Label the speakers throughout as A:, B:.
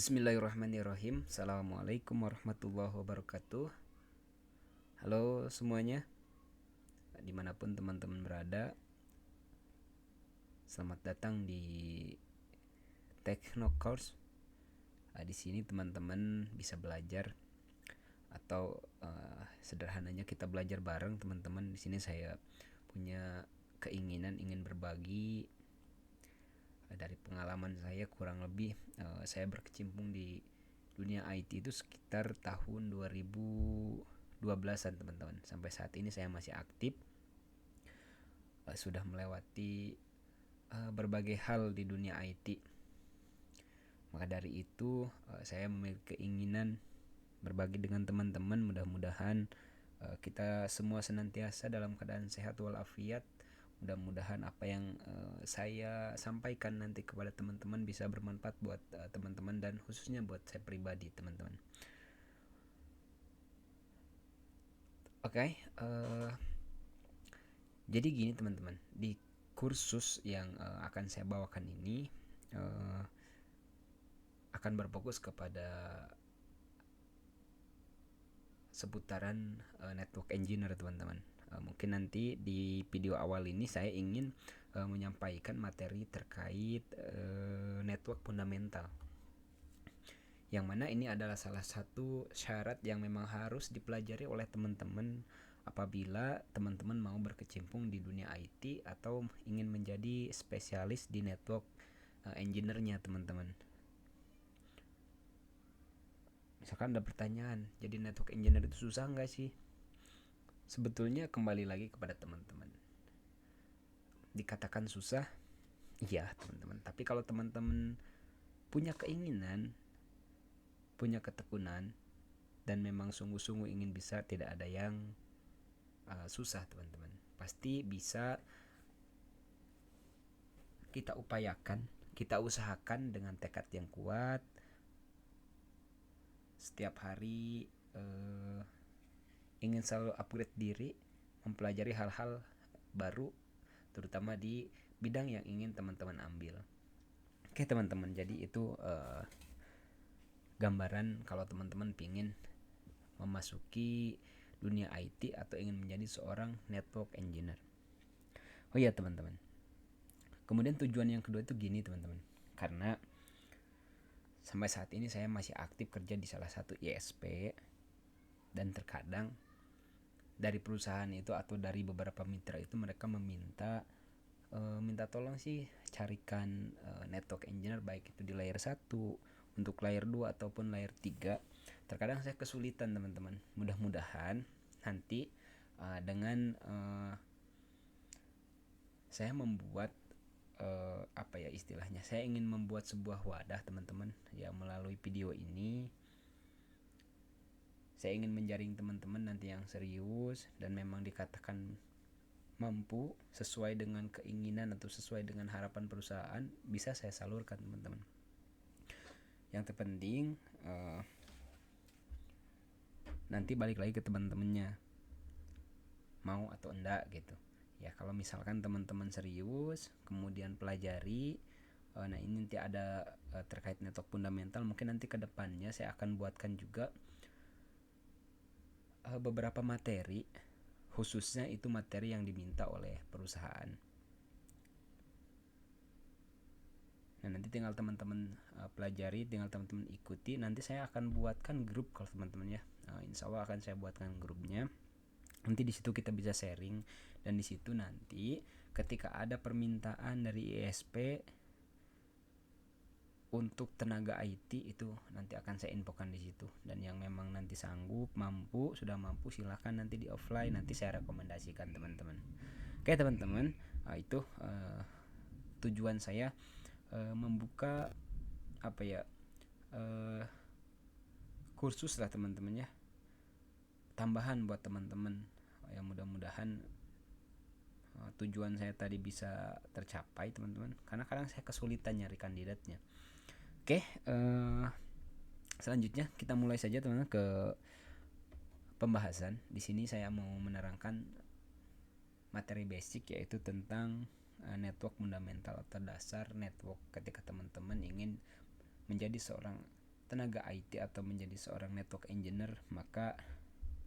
A: Bismillahirrahmanirrahim. Assalamualaikum warahmatullahi wabarakatuh. Halo semuanya, dimanapun teman-teman berada, selamat datang di Techno Course. Di sini teman-teman bisa belajar atau sederhananya kita belajar bareng teman-teman. Di sini saya punya keinginan ingin berbagi dari pengalaman saya. Kurang lebih saya berkecimpung di dunia IT itu sekitar tahun 2012-an teman-teman. Sampai saat ini saya masih aktif, sudah melewati berbagai hal di dunia IT. Maka dari itu saya memiliki keinginan berbagi dengan teman-teman. Mudah-mudahan kita semua senantiasa dalam keadaan sehat walafiat. Mudah-mudahan apa yang saya sampaikan nanti kepada teman-teman bisa bermanfaat buat teman-teman dan khususnya buat saya pribadi teman-teman. Oke, jadi gini teman-teman, di kursus yang akan saya bawakan ini akan berfokus kepada seputaran network engineer teman-teman. Mungkin nanti di video awal ini saya ingin menyampaikan materi terkait network fundamental, yang mana ini adalah salah satu syarat yang memang harus dipelajari oleh teman-teman apabila teman-teman mau berkecimpung di dunia IT atau ingin menjadi spesialis di network engineer-nya teman-teman. Misalkan ada pertanyaan, jadi network engineer itu susah nggak sih? Sebetulnya kembali lagi kepada teman-teman. Dikatakan susah, iya teman-teman. Tapi kalau teman-teman punya keinginan, punya ketekunan, dan memang sungguh-sungguh ingin bisa, tidak ada yang susah teman-teman. Pasti bisa kita upayakan, kita usahakan dengan tekad yang kuat. Setiap hari ingin selalu upgrade diri, mempelajari hal-hal baru, terutama di bidang yang ingin teman-teman ambil. Oke teman-teman, jadi itu gambaran kalau teman-teman ingin memasuki dunia IT atau ingin menjadi seorang network engineer. Oh iya teman-teman, kemudian tujuan yang kedua itu gini teman-teman, karena sampai saat ini saya masih aktif kerja di salah satu ISP, dan terkadang dari perusahaan itu atau dari beberapa mitra itu mereka minta tolong sih carikan network engineer, baik itu di layer 1, untuk layer 2 ataupun layer 3. Terkadang saya kesulitan teman-teman. Mudah-mudahan nanti dengan saya membuat apa ya istilahnya, saya ingin membuat sebuah wadah teman-teman ya. Melalui video ini saya ingin menjaring teman-teman nanti yang serius dan memang dikatakan mampu sesuai dengan keinginan atau sesuai dengan harapan perusahaan, bisa saya salurkan teman-teman. Yang terpenting nanti balik lagi ke teman-temannya, mau atau enggak gitu ya. Kalau misalkan teman-teman serius kemudian pelajari, nah ini nanti ada terkait network fundamental, mungkin nanti ke depannya saya akan buatkan juga beberapa materi, khususnya itu materi yang diminta oleh perusahaan. Nah nanti tinggal teman-teman pelajari, tinggal teman-teman ikuti. Nanti saya akan buatkan grup kalau teman-teman ya. Insya Allah akan saya buatkan grupnya. Nanti di situ kita bisa sharing, dan di situ nanti ketika ada permintaan dari ISP untuk tenaga IT itu nanti akan saya infokan di situ. Dan yang memang nanti sanggup, mampu, sudah mampu, silahkan nanti di offline, nanti saya rekomendasikan teman-teman. Oke teman-teman, itu tujuan saya membuka apa ya kursus lah teman-teman ya, tambahan buat teman-teman yang mudah-mudahan tujuan saya tadi bisa tercapai teman-teman, karena kadang saya kesulitan nyari kandidatnya. Oke, selanjutnya kita mulai saja teman-teman ke pembahasan. Di sini saya mau menerangkan materi basic, yaitu tentang network fundamental atau dasar network ketika teman-teman ingin menjadi seorang tenaga IT atau menjadi seorang network engineer, maka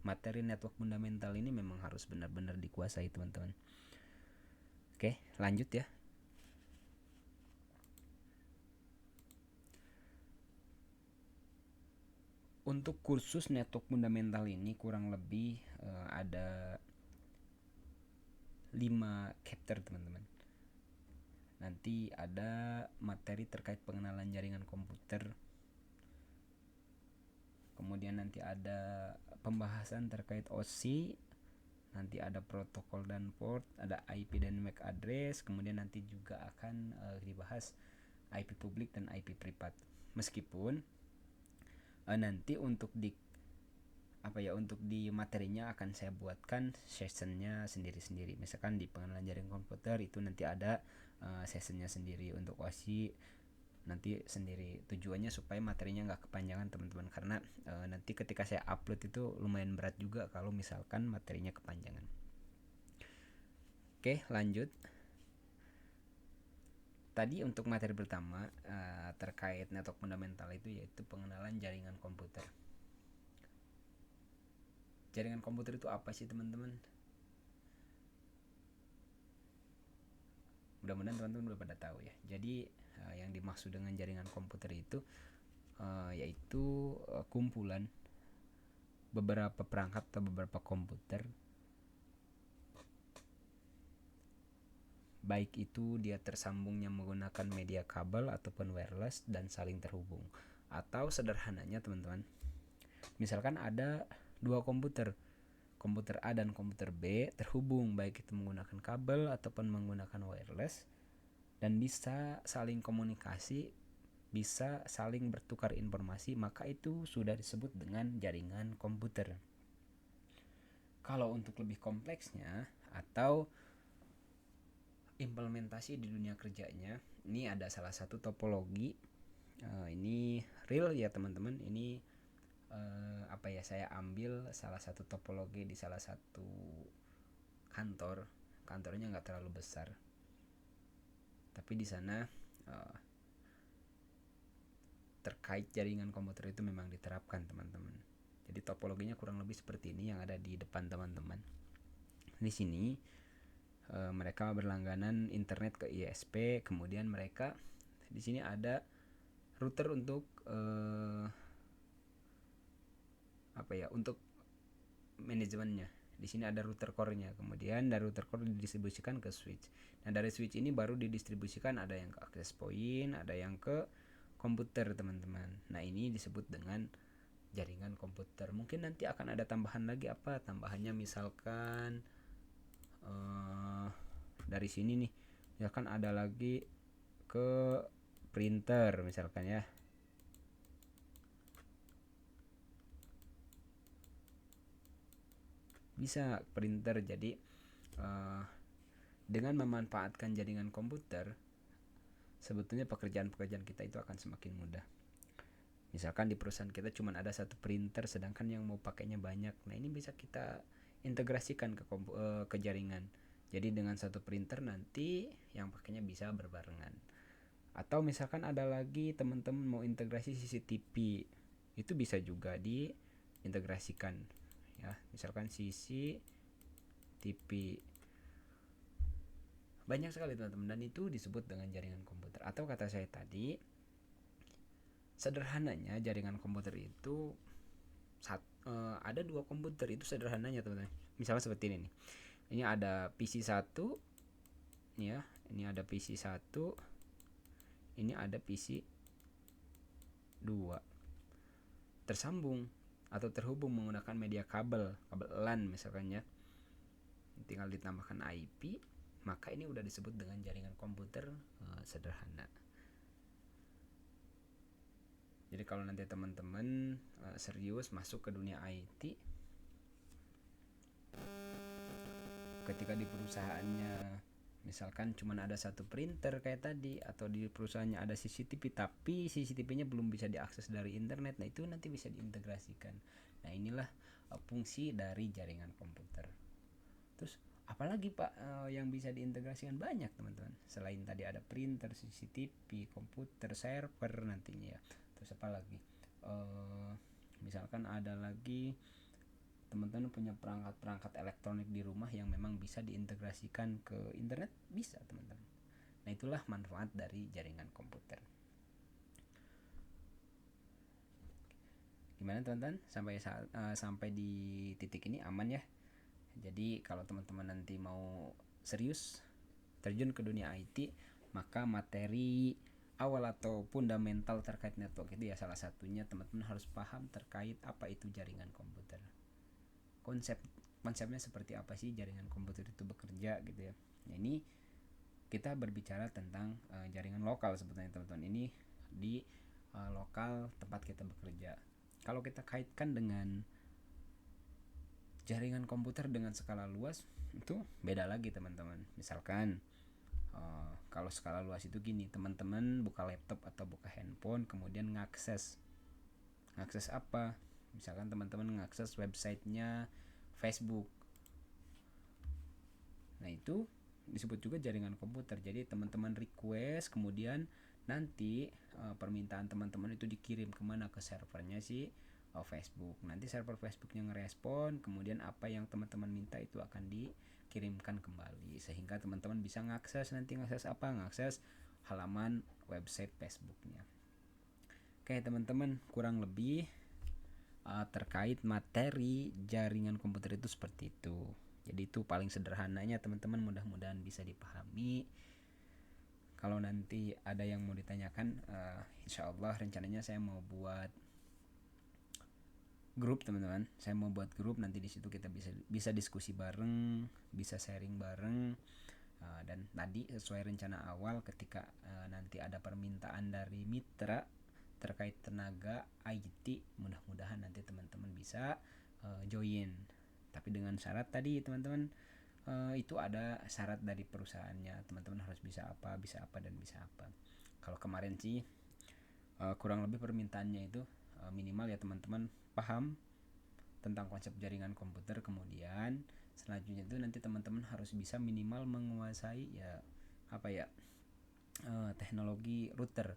A: materi network fundamental ini memang harus benar-benar dikuasai, teman-teman. Oke, lanjut ya. Untuk kursus network fundamental ini kurang lebih ada 5 chapter, teman-teman. Nanti ada materi terkait pengenalan jaringan komputer. Kemudian nanti ada pembahasan terkait OSI. Nanti ada protokol dan port, ada IP dan MAC address. Kemudian nanti juga akan dibahas IP publik dan IP privat. Meskipun nanti untuk di materinya akan saya buatkan sessionnya sendiri-sendiri. Misalkan di pengenalan jaringan komputer itu nanti ada sessionnya sendiri, untuk OSI nanti sendiri. Tujuannya supaya materinya nggak kepanjangan, teman-teman, karena nanti ketika saya upload itu lumayan berat juga kalau misalkan materinya kepanjangan. Oke, lanjut. Tadi untuk materi pertama terkait network fundamental itu yaitu pengenalan jaringan komputer. Jaringan komputer itu apa sih, teman-teman? Mudah-mudahan teman-teman udah pada tahu ya. Jadi yang dimaksud dengan jaringan komputer itu yaitu kumpulan beberapa perangkat atau beberapa komputer, baik itu dia tersambungnya menggunakan media kabel ataupun wireless dan saling terhubung. Atau sederhananya, teman-teman, misalkan ada dua komputer A dan komputer B terhubung, baik itu menggunakan kabel ataupun menggunakan wireless, dan bisa saling komunikasi, bisa saling bertukar informasi, maka itu sudah disebut dengan jaringan komputer. Kalau untuk lebih kompleksnya atau implementasi di dunia kerjanya, ini ada salah satu topologi. Ini real ya, teman-teman. Ini saya ambil salah satu topologi di salah satu kantornya nggak terlalu besar, tapi di sana terkait jaringan komputer itu memang diterapkan, teman-teman. Jadi topologinya kurang lebih seperti ini yang ada di depan teman-teman. Di sini mereka berlangganan internet ke ISP, kemudian mereka di sini ada router untuk untuk manajemennya. Di sini ada router core-nya, kemudian dari router core didistribusikan ke switch. Nah, dari switch ini baru didistribusikan, ada yang ke access point, ada yang ke komputer, teman-teman. Nah, ini disebut dengan jaringan komputer. Mungkin nanti akan ada tambahan lagi, tambahannya misalkan dari sini nih, misalkan ada lagi ke printer misalkan ya. Bisa printer. Jadi dengan memanfaatkan jaringan komputer, sebetulnya pekerjaan-pekerjaan kita itu akan semakin mudah. Misalkan di perusahaan kita cuma ada satu printer, sedangkan yang mau pakainya banyak. Nah, ini bisa kita integrasikan ke jaringan. Jadi dengan satu printer nanti yang pakainya bisa berbarengan. Atau misalkan ada lagi teman-teman mau integrasi CCTV, itu bisa juga diintegrasikan ya. Misalkan CCTV, banyak sekali, teman-teman, dan itu disebut dengan jaringan komputer. Atau kata saya tadi, sederhananya jaringan komputer itu ada dua komputer, itu sederhananya, teman-teman. Misalnya seperti ini nih. Ini ada PC 1 ya, ini ada PC 1, ini ada PC 2. Tersambung atau terhubung menggunakan media kabel LAN misalkan ya. Tinggal ditambahkan IP, maka ini udah disebut dengan jaringan komputer sederhana. Jadi kalau nanti teman-teman serius masuk ke dunia IT, ketika di perusahaannya misalkan cuma ada satu printer kayak tadi, atau di perusahaannya ada CCTV tapi CCTV-nya belum bisa diakses dari internet, nah itu nanti bisa diintegrasikan. Nah, inilah fungsi dari jaringan komputer. Terus apalagi Pak yang bisa diintegrasikan? Banyak, teman-teman. Selain tadi ada printer, CCTV, komputer, server nantinya ya. Terus apa lagi? Misalkan ada lagi teman-teman punya perangkat-perangkat elektronik di rumah yang memang bisa diintegrasikan ke internet, bisa teman-teman. Nah, itulah manfaat dari jaringan komputer. Gimana teman-teman, sampai di titik ini aman ya? Jadi kalau teman-teman nanti mau serius terjun ke dunia IT, maka materi awal atau fundamental terkait network itu ya salah satunya teman-teman harus paham terkait apa itu jaringan komputer. Konsepnya seperti apa sih jaringan komputer itu bekerja gitu ya. Nah, ini kita berbicara tentang jaringan lokal sebetulnya teman-teman. Ini di lokal tempat kita bekerja. Kalau kita kaitkan dengan jaringan komputer dengan skala luas, itu beda lagi teman-teman. Misalkan kalau skala luas itu gini, teman-teman buka laptop atau buka handphone kemudian ngakses apa, misalkan teman-teman ngakses websitenya Facebook. Nah, itu disebut juga jaringan komputer. Jadi teman-teman request, kemudian nanti permintaan teman-teman itu dikirim kemana, ke servernya si Facebook. Nanti server Facebooknya ngerespon, kemudian apa yang teman-teman minta itu akan dikirimkan kembali, sehingga teman-teman bisa ngakses apa, ngakses halaman website Facebooknya. Oke teman-teman, kurang lebih terkait materi jaringan komputer itu seperti itu. Jadi itu paling sederhananya teman-teman, mudah-mudahan bisa dipahami. Kalau nanti ada yang mau ditanyakan, insya Allah rencananya saya mau buat grup teman-teman. Saya mau buat grup, nanti di situ kita bisa diskusi bareng, bisa sharing bareng. Dan tadi sesuai rencana awal, ketika nanti ada permintaan dari mitra terkait tenaga IT, mudah-mudahan nanti teman-teman bisa join. Tapi dengan syarat tadi teman-teman, itu ada syarat dari perusahaannya, teman-teman harus bisa apa dan bisa apa. Kalau kemarin sih kurang lebih permintaannya itu minimal ya teman-teman paham tentang konsep jaringan komputer, kemudian selanjutnya itu nanti teman-teman harus bisa minimal menguasai ya teknologi router.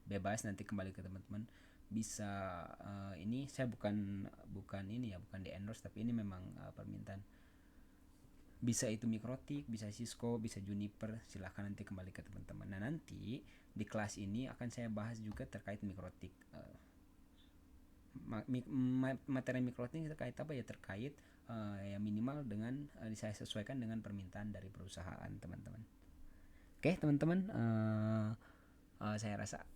A: Bebas nanti kembali ke teman-teman bisa. Ini saya bukan ini ya, bukan di endorse, tapi ini memang permintaan. Bisa itu Mikrotik, bisa Cisco, bisa Juniper, silahkan nanti kembali ke teman-teman. Nah, nanti di kelas ini akan saya bahas juga terkait Mikrotik. Materi Mikrotik terkait apa ya, terkait ya minimal dengan saya sesuaikan dengan permintaan dari perusahaan teman-teman. Oke teman-teman, saya rasa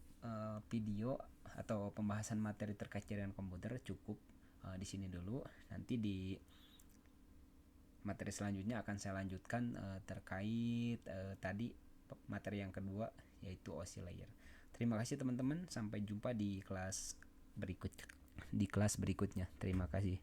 A: video atau pembahasan materi terkait jaringan komputer cukup di sini dulu. Nanti di materi selanjutnya akan saya lanjutkan terkait tadi materi yang kedua, yaitu OSI layer. Terima kasih teman-teman, sampai jumpa di kelas berikutnya. Terima kasih.